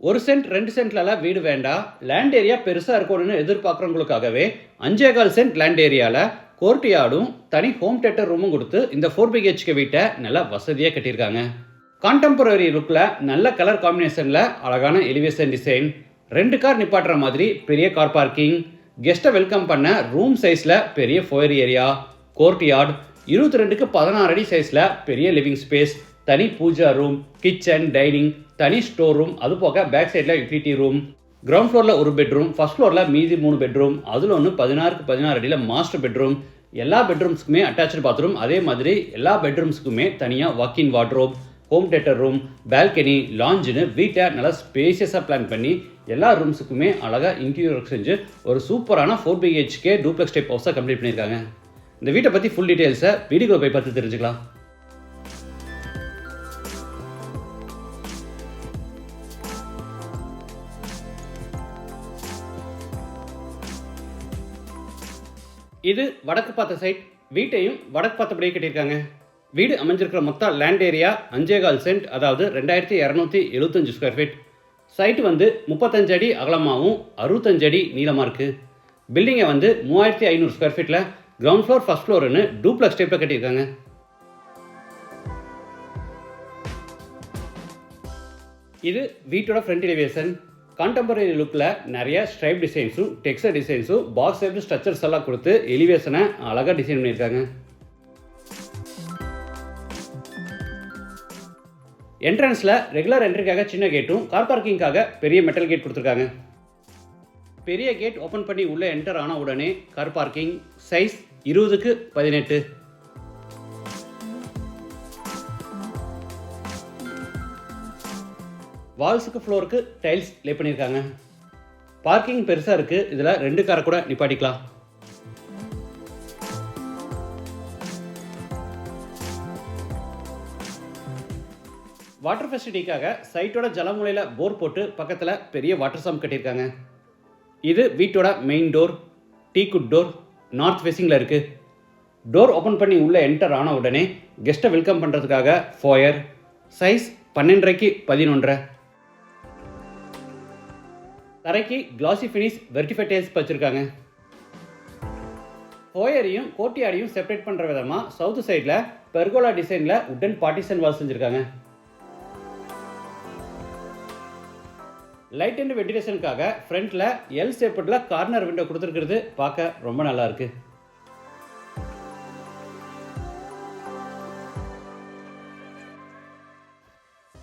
1 send 2 சென்ட்லலாம் வீடு வேண்டாம். Land area பெருசா இருக்கணும்னு எதிர்பார்க்குறவங்களுக்காகவே 5.25 சென்ட் லேண்ட் ஏரியால கோர்ட்யார்டும், தனி ஹோம் தியேட்டர் ரூமும் குடுத்து இந்த 4 பிஹெச்கே வீட்ட நல்லா வசதியா கட்டியிருக்காங்க. கான்டெம்பரரி லுக்ல நல்ல கலர் காம்பினேஷன்ல அழகான எலிவேஷன் டிசைன், 2 கார் நிப்பாட்டுற மாதிரி பெரிய கார் பார்க்கிங், கெஸ்ட்டை வெல்கம் பண்ண ரூம் சைஸ்ல பெரிய ஃபோயர் ஏரியா, கோர்ட்யார்ட், 22க்கு 16 அடி சைஸ்ல பெரிய லிவிங் ஸ்பேஸ், தனி பூஜா ரூம், கிச்சன், டைனிங், தனி ஸ்டோர் ரூம், அது போக பேக் சைடில் யூட்டிலிட்டி ரூம், கிரவுண்ட் ஃப்ளோரில் ஒரு பெட்ரூம், ஃபர்ஸ்ட் ஃப்ளோரில் மீதி 3 பெட்ரூம், அதில் ஒன்று 16க்கு 16 அடியில் மாஸ்டர் பெட்ரூம், எல்லா பெட்ரூம்ஸ்க்குமே அட்டாச்சு பாத்ரூம், அதே மாதிரி எல்லா பெட்ரூம்ஸ்க்குமே தனியாக walk in wardrobe, home theatre room, balcony, லாஞ்சுன்னு வீட்டை நல்லா ஸ்பேசியஸாக பிளான் பண்ணி எல்லா ரூம்ஸுக்குமே அழகாக இன்டீரியர் ஒர்க் செஞ்சு ஒரு சூப்பரான 4 பிஹெச்கே டூப்ளெக்ஸ் டைப் ஹவுஸாக கம்ப்ளீட் பண்ணியிருக்காங்க. இந்த வீட்டை பற்றி ஃபுல் டீட்டெயில்ஸை வீடியோக்குள்ள போய் பார்த்து தெரிஞ்சுக்கலாம். இது வடக்கு பார்த்த சைட். வீட்டையும் வடக்கு பார்த்தபடியே கட்டியிருக்காங்க. வீடு அமைஞ்சிருக்கிற மொத்த லேண்ட் ஏரியா 5.25 சென்ட், அதாவது 2275 ஸ்கொயர் ஃபீட். சைட்டு வந்து 35 அடி அகலமாகவும் 65 அடி நீளமாக இருக்குது. பில்டிங்கை வந்து 3500 ஸ்கொயர் ஃபீட்டில் கிரவுண்ட் ஃப்ளோர் ஃபர்ஸ்ட் ஃப்ளோர்னு டூப்ளெக்ஸ் டைப்பில் கட்டியிருக்காங்க. இது வீட்டோட ஃப்ரண்ட் எலிவேஷன். கான்டெம்பரரி லுக்கில் நிறைய ஸ்ட்ரைப் டிசைன்ஸும் டெக்ஸ்டர் டிசைன்ஸும் பாக்ஸ் டைப் ஸ்ட்ரக்சர்ஸ் எல்லாம் கொடுத்து எலிவேஷனை அழகாக டிசைன் பண்ணியிருக்காங்க. என்ட்ரன்ஸில் ரெகுலர் என்ட்ரிக்காக சின்ன கேட்டும் கார் பார்க்கிங்காக பெரிய மெட்டல் கேட் கொடுத்துருக்காங்க. பெரிய கேட் ஓப்பன் பண்ணி உள்ளே என்டர் ஆன உடனே கார் பார்க்கிங், சைஸ் 20க்கு 18. வால்ஸுக்கு ஃப்ளோருக்கு டைல்ஸ் லே பண்ணியிருக்காங்க. பார்க்கிங் பெருசாக இருக்குது. இதில் 2 காரை கூட நிப்பாட்டிக்கலாம். வாட்டர் ஃபெசிலிட்டிக்காக சைட்டோட ஜலமூலையில் போர் போட்டு பக்கத்தில் பெரிய வாட்டர் சம்ப் கட்டியிருக்காங்க. இது வீட்டோட main door. Teakwood door north ஃபேஸிங்கில் இருக்குது. டோர் ஓப்பன் பண்ணி உள்ளே என்டர் ஆன உடனே கெஸ்ட்டை வெல்கம் பண்ணுறதுக்காக ஃபோயர், சைஸ் 12க்கு 11. தரைக்கு கிளாசி ஃபினிஷ் வெர்டிஃபை டைல்ஸ் வச்சுருக்காங்க. ஃபோயரையும் கோர்ட்யார்டையும் செப்பரேட் பண்ணுற விதமாக சவுத் சைடில் பெர்கோலா டிசைனில் உட்டன் பார்ட்டிஷன் வால் செஞ்சுருக்காங்க. லைட் அண்ட் வென்டிலேஷனுக்காக ஃப்ரண்ட்டில் எல் ஷேப்பில் கார்னர் விண்டோ கொடுத்துருக்கிறது பார்க்க ரொம்ப நல்லா இருக்கு.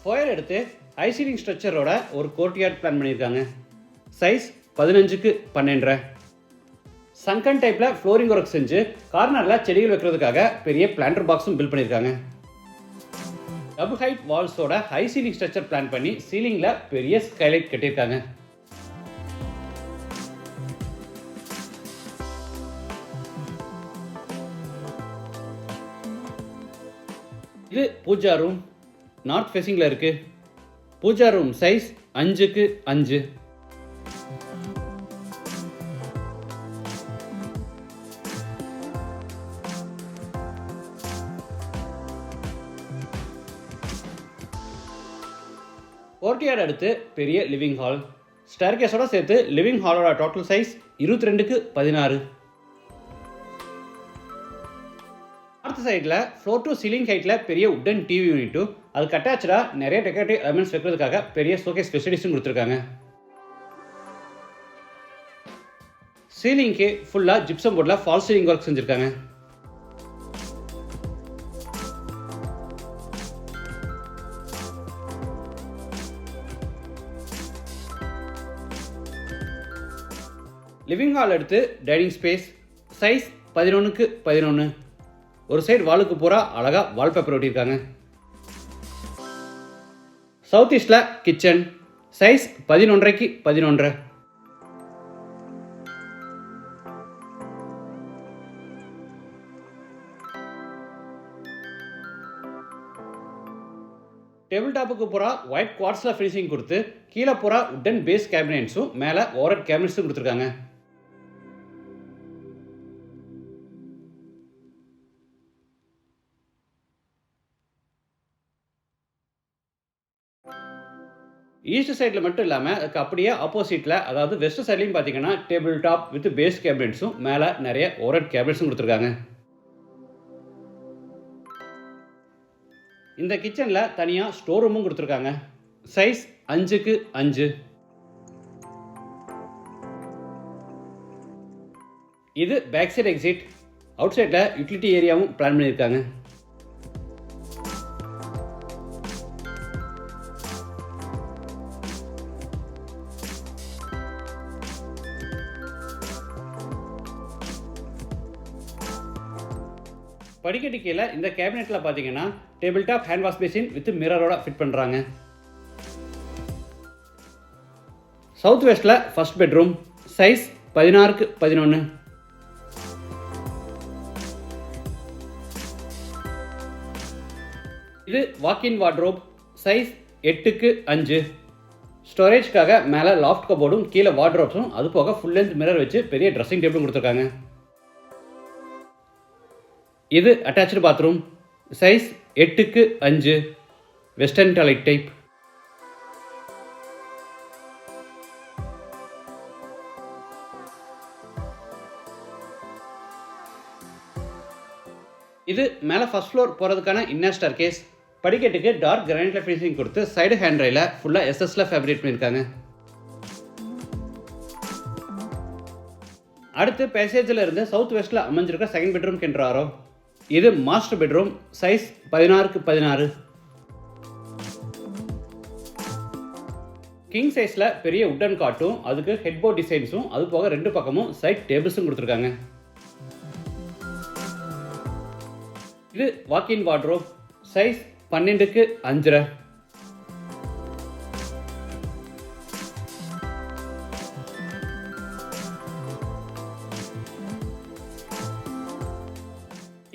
ஃபோயர் எடுத்து ஹை சீலிங் ஸ்ட்ரக்சரோட ஒரு கோர்ட்யார்ட் பிளான் பண்ணியிருக்காங்க. சைஸ் 15க்கு 12. சங்கன் டைப்பில் ஃப்ளோரிங் ஒர்க் செஞ்சு கார்னரில் செடிகள் வைக்கிறதுக்காக பெரிய பிளான்டர் பாக்ஸும் பில்ட் பண்ணியிருக்காங்க. டபுள் ஹைட் வால்ஸோட ஹை சீலிங் ஸ்ட்ரக்சர் பிளான் பண்ணி சீலிங்கில் பெரிய ஸ்கைலைட் கட்டியிருக்காங்க. இது பூஜா ரூம். நார்த் ஃபேஸிங்கில் இருக்குது. பூஜா ரூம் சைஸ் 5க்கு 5. கோர்ட்யார்ட் அடுத்து பெரிய லிவிங் ஹால். ஸ்டேர்கேஸோட சேர்த்து லிவிங் ஹாலோட டோட்டல் சைஸ் 22க்கு 16. நார்த் சைடில் ஃப்ளோர் டு சீலிங் ஹைட்டில் பெரிய உட்டன் டிவி யூனிட்டும் அதுக்கு அட்டாச்சாக நிறைய டெக்கரேட்டிவ் எலிமெண்ட்ஸ் வைக்கிறதுக்காக பெரிய ஷோகேஸ் ஃபெசிலிட்டிஸும் கொடுத்துருக்காங்க. சீலிங்க்கு ஃபுல்லாக ஜிப்சம் போர்டில் ஃபால் சீலிங் ஒர்க் செஞ்சுருக்காங்க. லிவிங் ஹால் எடுத்து டைனிங் ஸ்பேஸ், சைஸ் 11க்கு 11. ஒரு சைடு வாலுக்கு பூரா அழகாக வால்பேப்பர் ஒட்டியிருக்காங்க. சவுத் ஈஸ்டில் கிச்சன், சைஸ் 11க்கு 11. டேபிள் டாப்புக்கு பூரா ஒயிட் குவார்ட்ஸில் ஃபினிஷிங் கொடுத்து கீழே பூரா உட்டன் பேஸ் கேபினெட்ஸும் மேலே ஓவர்ஹெட் கேபினெட்ஸும் கொடுத்துருக்காங்க. ஈஸ்ட் சைடில் மட்டும் இல்லாமல் அதுக்கு அப்படியே ஆப்போசிட்டில், அதாவது வெஸ்ட் சைட்லையும் பார்த்தீங்கன்னா டேபிள் டாப் வித் பேஸ் கேபினட்ஸும் மேலே நிறைய ஓரட் கேபினட்ஸும் கொடுத்துருக்காங்க. இந்த கிச்சனில் தனியாக ஸ்டோர் ரூமும் கொடுத்துருக்காங்க. சைஸ் 5க்கு 5. இது பேக் சைடு எக்ஸிட். அவுட் சைடில் யூட்டிலிட்டி ஏரியாவும் பிளான் பண்ணியிருக்காங்க. படிக்கட்டு கீழே இந்த கேபினெட்டில் பார்த்தீங்கன்னா table top hand wash basin with மிரரோட ஃபிட் பண்ணுறாங்க. சவுத் வெஸ்ட்டில் ஃபர்ஸ்ட் பெட்ரூம். சைஸ் 16க்கு 11. இது வாக்கின் வார்ட்ரோப். சைஸ் 8க்கு 5. ஸ்டோரேஜ்க்காக மேலே லாஃப்ட் கபோர்டும் கீழே வார்ட்ரோப்ஸும் அது போக ஃபுல் லென்த் மிரர் வச்சு பெரிய ட்ரெஸ்ஸிங் டேபிளும் கொடுத்துருக்காங்க. இது அட்டாச்டு பாத்ரூம். சைஸ் 8க்கு 5. Western toilet type. இது மேலே ஃபர்ஸ்ட் ஃப்ளோர் போகிறதுக்கான இன்னர் ஸ்டேர்கேஸ். படிக்கட்டுக்கு டார்க் கிரானைட்ல ஃபினிஷிங் கொடுத்து சைடு ஹேண்ட் ரைல ஃபுல்லாக எஸ்எஸ்ல ஃபேப்ரிகேட் பண்ணியிருக்காங்க. அடுத்து பேசேஜில் இருந்து சவுத் வெஸ்ட்டில் அமைஞ்சிருக்க செகண்ட் பெட்ரூம் கென்றாரோ. இது மாஸ்டர் பெட்ரூம். சைஸ் 16க்கு 16. கிங் சைஸில் பெரிய உட்டன் காட்டும் அதுக்கு ஹெட்போர்ட் டிசைன்ஸும் அது போக 2 பக்கமும் சைட் டேபிள்ஸும் கொடுத்துருக்காங்க. இது வாக்கின் வார்ட்ரோப். சைஸ் 12க்கு 5.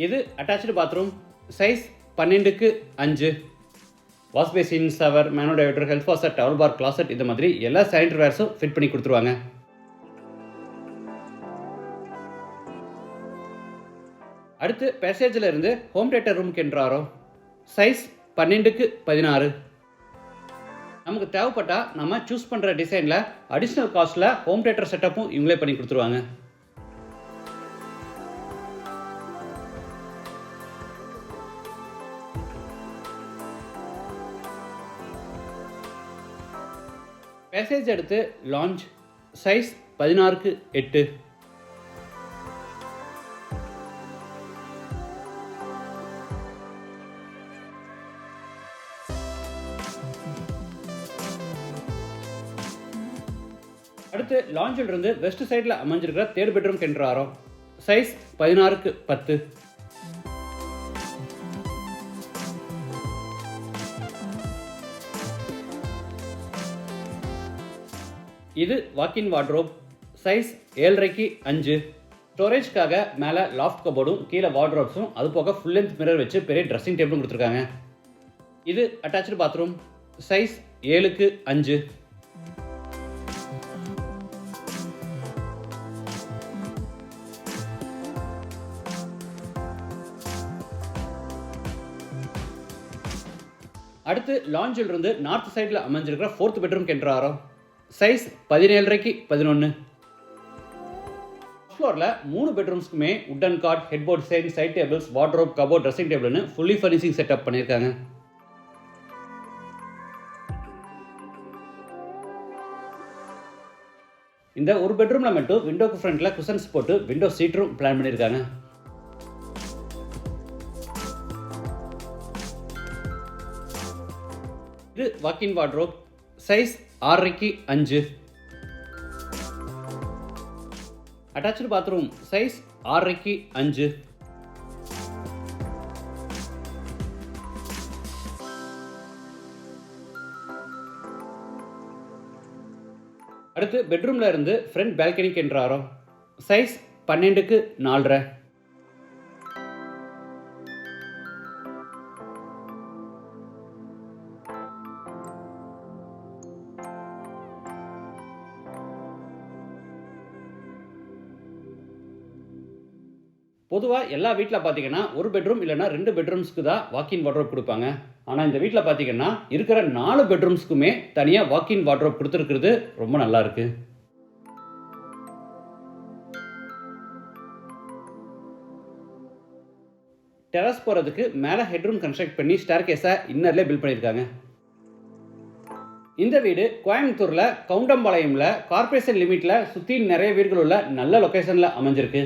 இது அட்டாச்டு பாத்ரூம். சைஸ் 12க்கு 5. Wash basin, shower, mono diverter, health washer, towel bar, closet இது மாதிரி எல்லா சானிட்டரி வேர்ஸும் ஃபிட் பண்ணி கொடுத்துருவாங்க. அடுத்து பேசேஜில் இருந்து ஹோம் தியேட்டர் ரூம் கென்றாரோ. சைஸ் 12க்கு 16. நமக்கு தேவைப்பட்டால் நம்ம சூஸ் பண்ணுற டிசைனில் அடிஷ்னல் காஸ்ட்டில் ஹோம் தியேட்டர் செட்டப்பும் இவங்களே பண்ணி கொடுத்துருவாங்க. பேசேஜ் எடுத்து லான்ச். சைஸ் 16க்கு 8. அடுத்து லான்ச்சில் இருந்து வெஸ்ட் சைடில் அமைஞ்சிருக்கிற தேர்ட் பெட்ரூம் கென்றாரோ. சைஸ் 16க்கு 10. இது வாக்கின் வார்ட்ரோப். சைஸ் 7.5க்கு 5. ஸ்டோரேஜ்க்காக மேலே லாஃப்ட் கபோர்டும் கீழே வார்ட்ரோப்ஸும் அது போக ஃபுல் லென்த் மிரர் வச்சு பெரிய ட்ரெஸ்ஸிங் டேபிளும் கொடுத்துருக்காங்க. இது அட்டாச்டு பாத்ரூம். சைஸ் 7க்கு 5. அடுத்து லான்ச்சில் இருந்து நார்த் சைடில் அமைஞ்சிருக்கிற ஃபோர்த் பெட்ரூம் கென்றாரோ. சைஸ் 17.5க்கு 11. ஃப்ளோரில் 3 பெட்ரூம்ஸ்க்குமே wooden cot, headboard design, side tables, wardrobe, cupboard, dressing டேபிள்னு ஃபுல்லி ஃபர்னிஷிங் செட்டப் பண்ணியிருக்காங்க. இந்த ஒரு பெட்ரூமில் மட்டும் விண்டோக்கு ஃப்ரண்ட்டில் குஷன்ஸ் போட்டு விண்டோ சீட்டும் பிளான் பண்ணியிருக்காங்க. இது வாக்கின் வார்ட்ரோப். சைஸ் 6.5க்கு 5. Attached bathroom. சைஸ் 6.5க்கு 5. அடுத்து பெட்ரூம்ல இருந்து ஃப்ரண்ட் பால்கனிக்கு என்றாரோ. சைஸ் 12க்கு 4.5. பொதுவாக எல்லா வீட்டில் பார்த்தீங்கன்னா ஒரு பெட்ரூம் இல்லைனா 2 பெட்ரூம்ஸ்க்கு தான் வாக்கின் வார்ட்ரோப் கொடுப்பாங்க. ஆனால் இந்த வீட்டில் பார்த்தீங்கன்னா இருக்கிற 4 பெட்ரூம்ஸ்க்குமே தனியாக வாக்கின் வார்ட்ரோப் கொடுத்துருக்கிறது ரொம்ப நல்லா இருக்கு. டெரஸ் போகிறதுக்கு மேலே ஹெட்ரூம் கன்ஸ்ட்ரக்ட் பண்ணி ஸ்டேர் கேஸை இன்னர்லேயே பில்ட் பண்ணியிருக்காங்க. இந்த வீடு கோயம்புத்தூரில் கவுண்டம்பாளையமில் கார்பரேஷன் லிமிட்டில் சுற்றி நிறைய வீடுகள் உள்ள நல்ல லொக்கேஷனில் அமைஞ்சிருக்கு.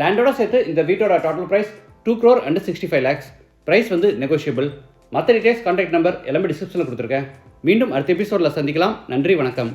லேண்டோட சேர்த்து இந்த வீட்டோட டோட்டல் ப்ரைஸ் 2,65 lakhs. ப்ரைஸ் வந்து நெகோஷியபிள். மற்ற டீடைல்ஸ் கான்டாக்ட் நம்பர் எல்லாமே டிஸ்கிரிப்ஷனில் கொடுத்துருக்கேன். மீண்டும் அடுத்த எபிசோடில் சந்திக்கலாம். நன்றி, வணக்கம்.